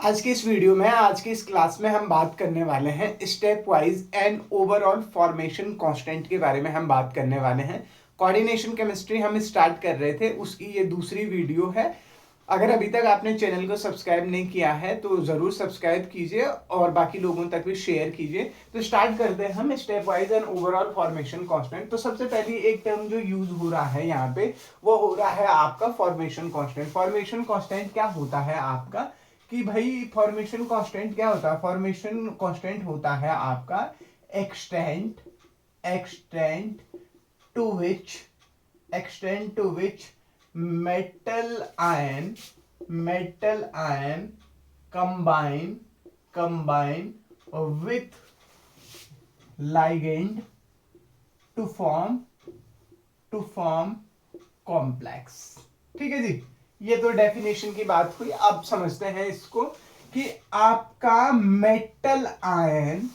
आज के इस वीडियो में आज की इस क्लास में हम बात करने वाले हैं step wise and overall formation constant के बारे में हम बात करने वाले हैं। कोऑर्डिनेशन केमिस्ट्री हम स्टार्ट कर रहे थे, उसकी ये दूसरी वीडियो है। अगर अभी तक आपने चैनल को सब्सक्राइब नहीं किया है तो जरूर सब्सक्राइब कीजिए और बाकी लोगों तक भी शेयर कीजिए। तो स्टार्ट करते हैं हम step wise and overall formation constant. तो सबसे पहली एक टर्म जो यूज हो रहा है यहाँ पे वो हो रहा है आपका फॉर्मेशन कांस्टेंट। फॉर्मेशन कांस्टेंट क्या होता है आपका कि भाई फॉर्मेशन कांस्टेंट क्या होता है? फॉर्मेशन कांस्टेंट होता है आपका extent extent to which extent to which metal ion combine with ligand to form complex। ठीक है जी, ये तो डेफिनेशन की बात हुई। अब समझते हैं इसको कि आपका मेटल आयन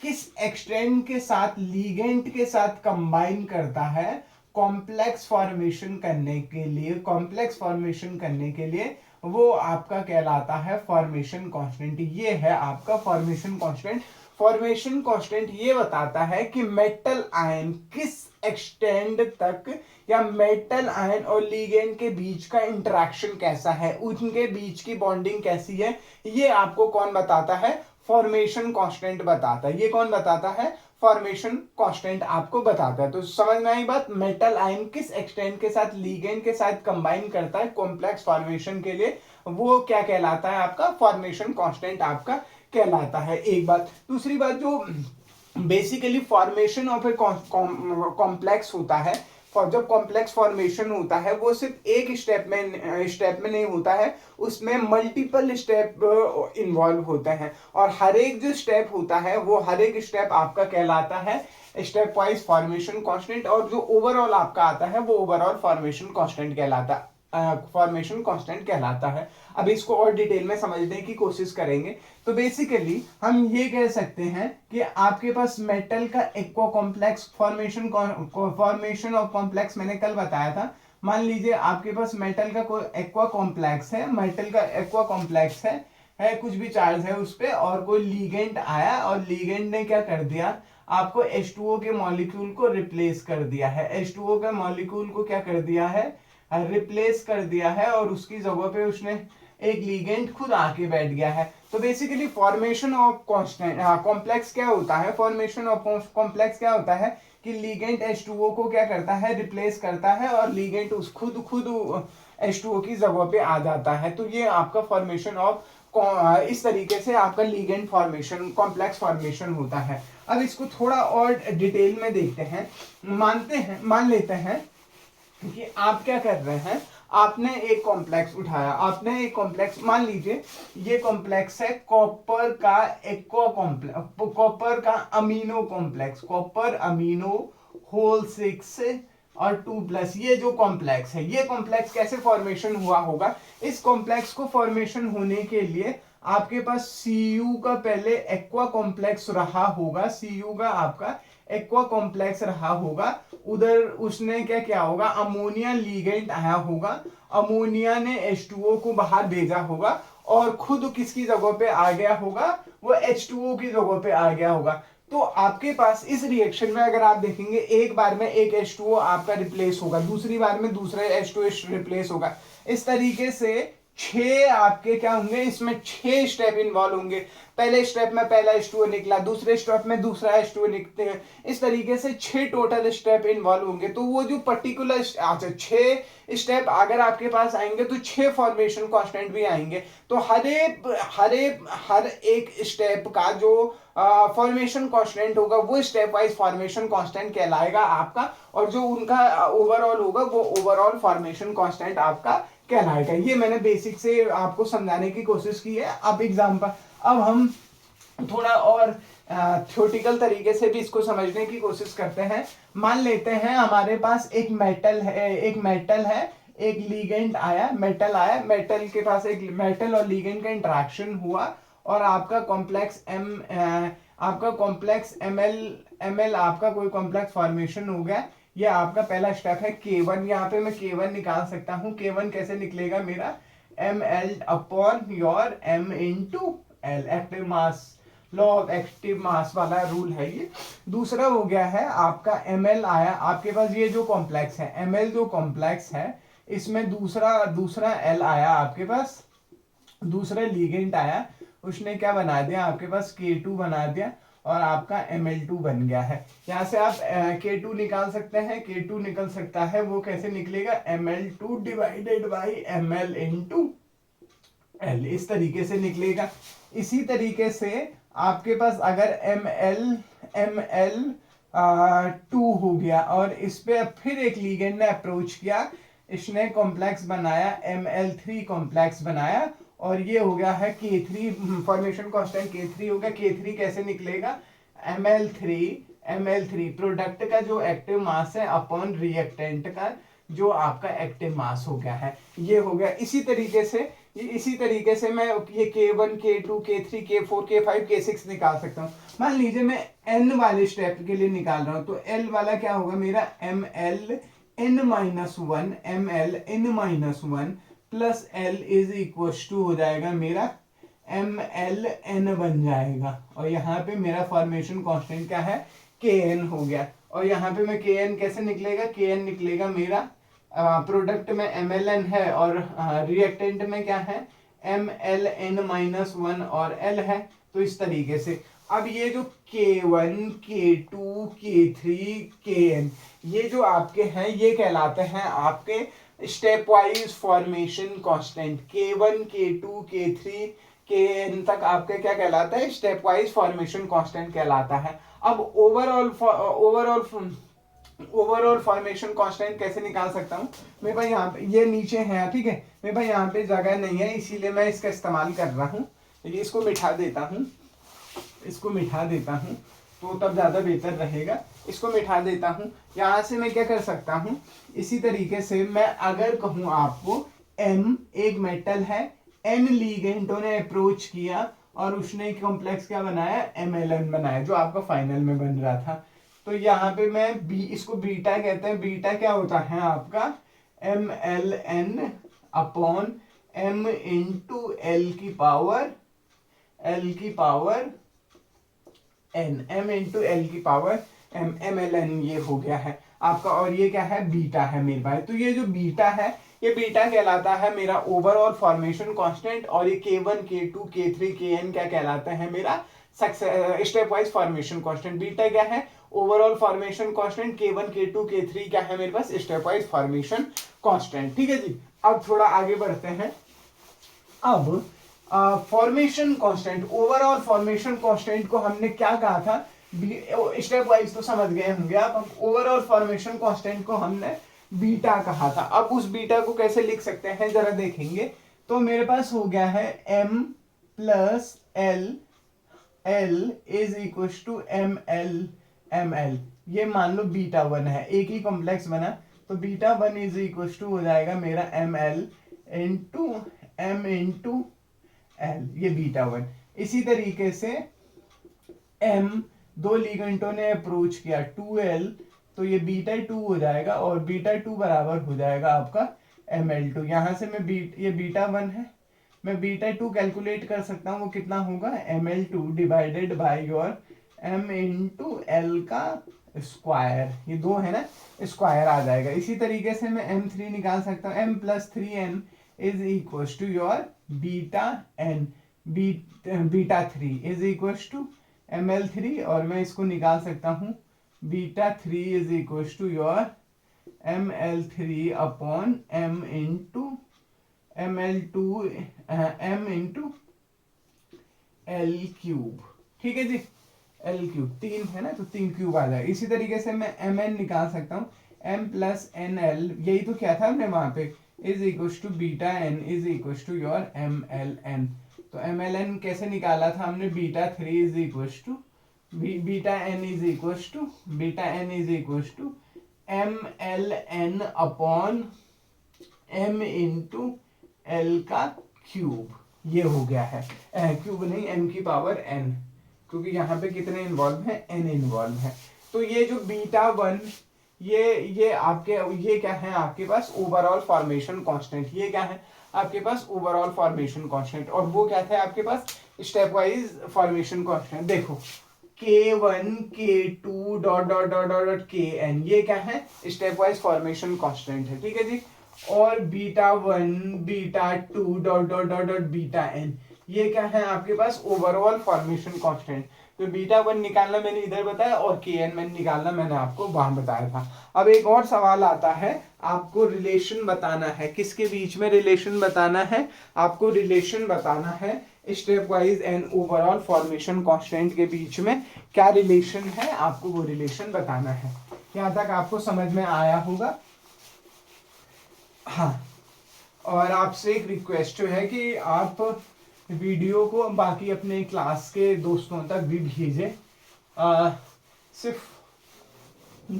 किस एक्सटेंट के साथ, लीगेंट के साथ कंबाइन करता है कॉम्प्लेक्स फॉर्मेशन करने के लिए। कॉम्प्लेक्स फॉर्मेशन करने के लिए वो आपका कहलाता है फॉर्मेशन कांस्टेंट। ये है आपका फॉर्मेशन कांस्टेंट। फॉर्मेशन कांस्टेंट ये बताता है कि मेटल आयन किस एक्सटेंड तक या मेटल आयन और लिगेंड के बीच का इंटरेक्शन कैसा है, उनके बीच की बॉन्डिंग कैसी है, ये आपको कौन बताता है? फॉर्मेशन कांस्टेंट बताता है। ये कौन बताता है? फॉर्मेशन कांस्टेंट आपको बताता है। तो समझ में आई बात? मेटल आयन किस एक्सटेंट के साथ, लिगेंड के साथ कंबाइन करता है कॉम्प्लेक्स फॉर्मेशन के लिए, वो क्या कहलाता है? आपका फॉर्मेशन कांस्टेंट आपका कहलाता है। एक बात। दूसरी बात, जो basically formation of a complex होता है, जब कॉम्प्लेक्स फॉर्मेशन होता है वो सिर्फ एक स्टेप में नहीं होता है, उसमें मल्टीपल स्टेप इन्वॉल्व होते हैं और हर एक जो स्टेप होता है वो हर एक स्टेप आपका कहलाता है स्टेप वाइज फॉर्मेशन कांस्टेंट, और जो ओवरऑल आपका आता है वो ओवरऑल फॉर्मेशन कांस्टेंट कहलाता है। फॉर्मेशन कांस्टेंट कहलाता है। अब इसको और डिटेल में समझने की कोशिश करेंगे। तो बेसिकली हम ये कह सकते हैं कि आपके पास मेटल का aqua complex formation of complex मैंने कल बताया था। मान लीजिए आपके पास मेटल का कोई एक्वा कॉम्प्लेक्स है, मेटल का एक्वा कॉम्प्लेक्स है कुछ भी चार्ज है उस पे, और कोई लीगेंड आया और लीगेंड ने क्या कर दिया? आपको H2O के मॉलिक्यूल को रिप्लेस कर दिया है। H2O के मॉलिक्यूल को क्या कर दिया है? रिप्लेस कर दिया है और उसकी जगह पे उसने एक लीगेंड खुद आके बैठ गया है। तो basically formation of constant complex क्या होता है? फॉर्मेशन ऑफ कॉम्प्लेक्स क्या होता है कि लीगेंड H2O को क्या करता है? रिप्लेस करता है और लीगेंड उस खुद H2O की जगह पे आ जाता है। तो ये आपका फॉर्मेशन ऑफ, इस तरीके से आपका लीगेंड फॉर्मेशन, कॉम्प्लेक्स फॉर्मेशन होता है। अब इसको थोड़ा और डिटेल में देखते हैं। मान लेते हैं कि आप क्या कर रहे हैं, आपने एक कॉम्प्लेक्स उठाया, आपने एक कॉम्प्लेक्स, मान लीजिए ये कॉम्प्लेक्स है कॉपर का एक्वा कॉम्प्लेक्स, कॉपर का amino complex, copper amino whole 6 और 2+। ये जो कॉम्प्लेक्स है, ये कॉम्प्लेक्स कैसे फॉर्मेशन हुआ होगा? इस कॉम्प्लेक्स को फॉर्मेशन होने के लिए आपके पास Cu का पहले एक्वा कॉम्प्लेक्स रहा होगा, Cu का आपका एक्वा कॉम्प्लेक्स रहा होगा। उधर उसने क्या किया होगा? अमोनिया लीगेंड आया होगा, अमोनिया ने H2O को बाहर भेजा होगा और खुद किसकी जगह पे आ गया होगा? वो H2O की जगह पे आ गया होगा। तो आपके पास इस रिएक्शन में अगर आप देखेंगे, एक बार में एक H2O आपका रिप्लेस होगा, दूसरी बार में दूसरा H2O रिप्लेस होगा। इस तरीके से 6 आपके क्या होंगे? इसमें 6 स्टेप इन्वॉल्व होंगे। पहले स्टेप में पहला H2O निकला, दूसरे स्टेप में दूसरा H2O निकलते हैं। इस तरीके से 6 टोटल स्टेप इन्वॉल्व होंगे। तो वो जो पर्टिकुलर 6 स्टेप अगर आपके पास आएंगे तो 6 फॉर्मेशन कांस्टेंट भी आएंगे। तो हर एक स्टेप का जो फॉर्मेशन कांस्टेंट होगा वो स्टेप वाइज फॉर्मेशन कांस्टेंट कहलाएगा आपका, और जो उनका ओवरऑल होगा वो ओवरऑल फॉर्मेशन कांस्टेंट आपका कहलाएगा। ये मैंने बेसिक से आपको समझाने की कोशिश की है। अब हम थोड़ा और थ्योरेटिकल तरीके से भी इसको समझने की कोशिश करते हैं। मान लेते हैं हमारे पास एक मेटल है, एक लीगेंड आया, मेटल के पास एक मेटल और लीगेंड का इंटरेक्शन हुआ और आपका कॉम्प्लेक्स एमएल आपका कोई कॉम्प्लेक्स फॉर्मेशन हो गया। ये आपका पहला स्टेप है K1। यहाँ पे मैं K1 निकाल सकता हूँ। K1 कैसे निकलेगा मेरा? ml upon your m into L, active mass, law of active mass वाला रूल है ये। दूसरा हो गया है आपका ml आया आपके पास, ये जो कॉम्प्लेक्स है ml जो कॉम्प्लेक्स है इसमें दूसरा l आया आपके पास, दूसरा लीगेंट आया, उसने क्या बना दिया आपके पास K2 बना दिया और आपका Ml2 बन गया है। यहाँ से आप K2 निकाल सकते हैं, K2 निकल सकता है, वो कैसे निकलेगा, Ml2 divided by Ml into L, इस तरीके से निकलेगा। इसी तरीके से आपके पास अगर Ml 2 हो गया और इस पे फिर एक लीगेंड ने अप्रोच किया, इसने कॉम्प्लेक्स बनाया Ml3 कॉम्प्लेक्स बनाया और ये हो गया है K3, फॉर्मेशन कांस्टेंट K3 हो गया। K3 कैसे निकलेगा, Ml3 प्रोडक्ट का जो एक्टिव मास है अपॉन रिएक्टेंट का जो आपका एक्टिव मास हो गया है, ये हो गया। इसी तरीके से मैं ये K1 K2 K3 K4 K5 K6 निकाल सकता हूँ। मान लीजिए मैं n वाले स्टेप के लिए निकाल रहा हूँ, तो L वाला क्या होगा मेरा, ml n-1 plus L is equal to हो जाएगा मेरा mln बन जाएगा, और यहाँ पे मेरा फॉर्मेशन कांस्टेंट क्या है, kn हो गया। और यहाँ पे मैं kn कैसे निकलेगा, kn निकलेगा मेरा प्रोडक्ट में mln है और रिएक्टेंट में क्या है, mln-1 और L है। तो इस तरीके से अब ये जो K1 K2 K3 Kn ये जो आपके हैं ये कहलाते हैं आपके step wise formation constant. K1 K2 K3 Kn तक आपके क्या कहलाता है, स्टेप वाइज फॉर्मेशन कांस्टेंट कहलाता है। अब ओवरऑल फॉर्मेशन कांस्टेंट कैसे निकाल सकता हूँ, मेरे पास यहाँ पे ये नीचे है, ठीक है, मेरे पास यहाँ पे जगह नहीं है इसीलिए मैं इसका इस्तेमाल कर रहा हूँ। इसको मिटा देता हूँ तो तब ज्यादा बेहतर रहेगा। इसको मिटा देता हूँ। यहाँ से मैं क्या कर सकता हूँ, इसी तरीके से मैं अगर कहूँ आपको M एक मेटल है, N लीगेंटों ने अप्रोच किया और उसने कॉम्प्लेक्स क्या बनाया, MLN बनाया, जो आपका फाइनल में बन रहा था। तो यहाँ पे मैं इसको बीटा कहते हैं। बीटा क्या होता है आपका, MLN upon M into L की power n, m into L की पावर mln, ये हो गया है आपका। और ये क्या है, बीटा है मेरे पास। तो ये जो बीटा है ये बीटा कहलाता है मेरा ओवरऑल फॉर्मेशन कांस्टेंट, और ये K1 K2 K3 Kn क्या कहलाता है मेरा step wise formation constant. Beta क्या है, overall formation constant. K1 K2 K3 क्या है मेरे पास, स्टेप वाइज फॉर्मेशन कांस्टेंट। ठीक है जी, अब थोड़ा आगे बढ़ते हैं। अब formation constant, overall formation constant को हमने क्या कहा था, स्टेप वाइज तो समझ गए होंगे आप। ओवरऑल फॉर्मेशन कांस्टेंट को हमने बीटा कहा था। अब उस बीटा को कैसे लिख सकते हैं जरा देखेंगे। तो मेरे पास हो गया है m plus L is equal to ml, ये मान लो बीटा 1 है, एक ही कॉम्प्लेक्स बना, तो बीटा 1 इज इक्व टू हो जाएगा मेरा ml into m into L, ये बीटा 1। इसी तरीके से M दो लिगेंटों ने अप्रोच किया 2L, तो ये बीटा 2 हो जाएगा और बीटा 2 बराबर हो जाएगा आपका ml2। यहां से मैं ये बीटा 1 है, मैं बीटा 2 कैलकुलेट कर सकता हूँ, वो कितना होगा, ml2 divided by your m into L का स्क्वायर, ये 2 है ना, स्क्वायर आ जाएगा। इसी तरीके से मैं m3 निकाल सकता हूँ, m plus 3n is equal to your beta 3 is equal to ml3, और मैं इसको निकाल सकता हूँ beta 3 is equal to your ml3 upon m into L cube. ठीक है जी, एल क्यूब 3 है ना, तो 3 क्यूब आ जाएगा। इसी तरीके से मैं mn निकाल सकता हूँ, m प्लस nl, यही तो क्या था हमने वहां पे, is equal to beta n is equal to your mln। तो mln कैसे निकाला था हमने, beta 3 is equal to beta n is equal to mln upon m into L का क्यूब, ये हो गया है। क्यूब नहीं, m की पावर n, क्योंकि यहाँ पे कितने इन्वॉल्व है, n इन्वॉल्व है। तो ये जो बीटा 1 ये आपके, ये क्या है आपके पास ओवरऑल फॉर्मेशन कांस्टेंट, ये क्या है आपके पास ओवरऑल फॉर्मेशन कांस्टेंट, और वो क्या था आपके पास स्टेप वाइज फॉर्मेशन कांस्टेंट। देखो K1 K2 dot dot dot dot dot Kn, ये क्या है स्टेप वाइज फॉर्मेशन कांस्टेंट है, ठीक है जी। और β1 β2 dot dot dot dot βn, ये क्या है आपके पास ओवरऑल फॉर्मेशन कांस्टेंट। तो β1 निकालना मैंने इधर बताया और Kn मैंने निकालना मैंने आपको वहां बताया था। अब एक और सवाल आता है, आपको रिलेशन बताना है, किसके बीच में रिलेशन बताना है, आपको रिलेशन बताना है step wise and overall formation constant के बीच में क्या रिलेशन है, आपको वो रिलेशन बताना है। यहाँ तक आपको समझ में आया होगा। हाँ, और आपसे एक रिक्वेस्ट है कि आप वीडियो को बाकी अपने क्लास के दोस्तों तक भी भेजें। सिर्फ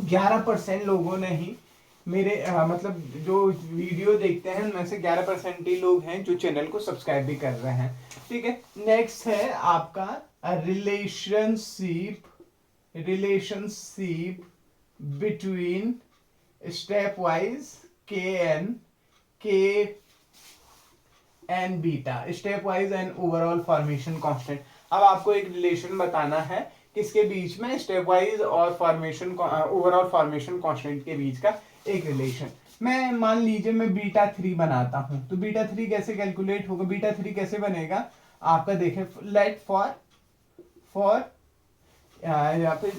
11% लोगों ने ही मेरे मतलब जो वीडियो देखते हैं उनमें से 11% ही लोग हैं जो चैनल को सब्सक्राइब भी कर रहे हैं, ठीक है। नेक्स्ट है आपका relationship between stepwise K and beta, stepwise and overall formation constant. अब आपको एक रिलेशन बताना है किसके बीच में, स्टेप वाइज और फॉर्मेशन ओवरऑल फॉर्मेशन कांस्टेंट के बीच का एक रिलेशन। मैं मान लीजिए मैं β3 बनाता हूं, तो β3 कैसे कैलकुलेट होगा, β3 कैसे बनेगा आपका, देखें लेट फॉर यहाँ पे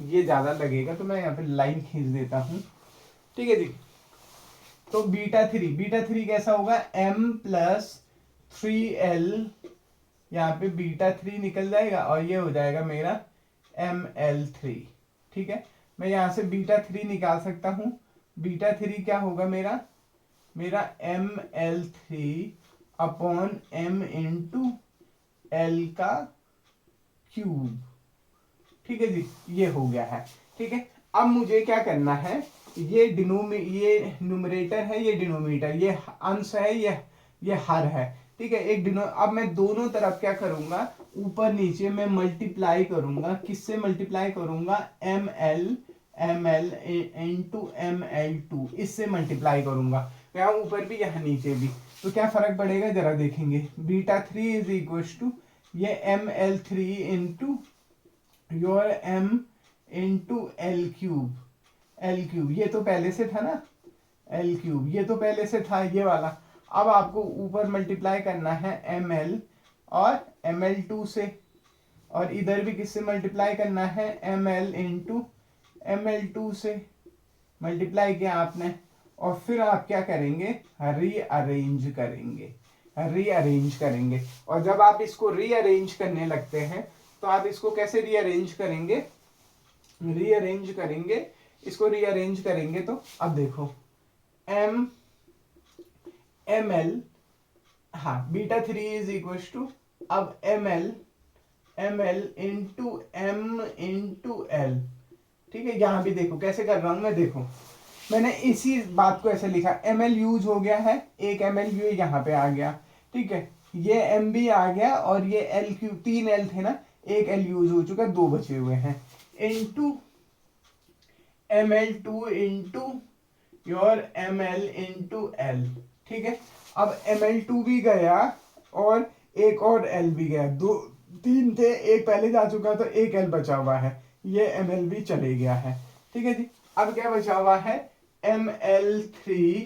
ये ज्यादा लगेगा तो मैं यहाँ पे लाइन खींच देता हूं, ठीक है जी। तो बीटा थ्री कैसा होगा, m+3l, यहाँ पे β3 निकल जाएगा और ये हो जाएगा मेरा ml3, ठीक है। मैं यहाँ से β3 निकाल सकता हूँ, β3 क्या होगा मेरा ml3 upon m into l का क्यूब, ठीक है जी, ये हो गया है, ठीक है। अब मुझे क्या करना है, ये न्यूमरेटर है, ये डिनोमिनेटर, ये अंश है, ये हर है, ठीक है। अब मैं दोनों तरफ क्या करूंगा, ऊपर नीचे मैं मल्टीप्लाई करूंगा, किससे मल्टीप्लाई करूंगा, ml इंटू ml2, इससे मल्टीप्लाई करूंगा, यहाँ ऊपर भी यहाँ नीचे भी। तो क्या फर्क पड़ेगा जरा देखेंगे, β3 इज इक्वल टू ये ml3 into your m into L cube, ये तो पहले से था ना, एल क्यूब ये तो पहले से था ये वाला। अब आपको ऊपर मल्टीप्लाई करना है ml और ml2 से, और इधर भी किससे मल्टीप्लाई करना है, ml इंटू ml2 से मल्टीप्लाई किया आपने, और फिर आप क्या करेंगे, रीअरेंज करेंगे। और जब आप इसको रीअरेंज करने लगते हैं तो आप इसको कैसे रीअरेंज करेंगे, इसको रीअरेंज करेंगे तो अब देखो ml, हाँ β3 इज इक्वल टू अब ml into m into l, ठीक है। यहां भी देखो कैसे कर रहा हूं मैं, देखो मैंने इसी बात को ऐसे लिखा, ml यूज हो गया है, एक ml यू यहाँ पे आ गया, ठीक है, ये m भी आ गया, और ये l क्यूब, 3l थे ना, एक l यूज हो चुका, 2 बचे हुए हैं, into ml2 into your ml into l, ठीक है। अब ml2 भी गया और एक और l भी गया, 3 थे, एक पहले जा चुका तो एक l बचा हुआ है, ये ml भी चले गया है, ठीक है जी। अब क्या बचा हुआ है, ml3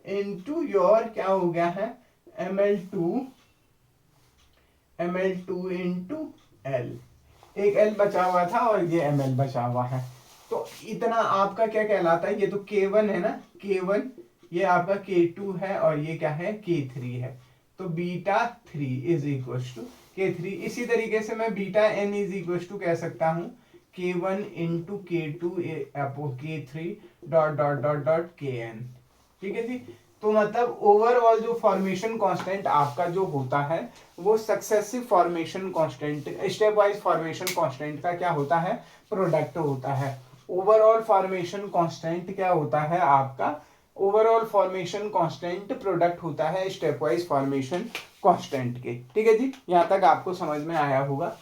इंटू योर क्या हो गया है, ml2 इंटू l, एक l बचा हुआ था और ये ml बचा हुआ है। तो इतना आपका क्या कहलाता है, ये तो K1 है ना, K1, ये आपका K2 है और ये क्या है, K3 है। तो β3 इज इक्वल टू K3। इसी तरीके से मैं βn इज इक्वल टू कह सकता हूं K1 into K2 K3 dot dot dot dot Kn, ठीक है जी। तो मतलब ओवरऑल जो फॉर्मेशन कांस्टेंट आपका जो होता है वो successive formation constant, step wise formation constant का क्या होता है, प्रोडक्ट होता है। ओवरऑल फॉर्मेशन कांस्टेंट क्या होता है आपका, ओवरऑल फॉर्मेशन कांस्टेंट प्रोडक्ट होता है स्टेप वाइज फॉर्मेशन कांस्टेंट के, ठीक है जी। यहाँ तक आपको समझ में आया होगा।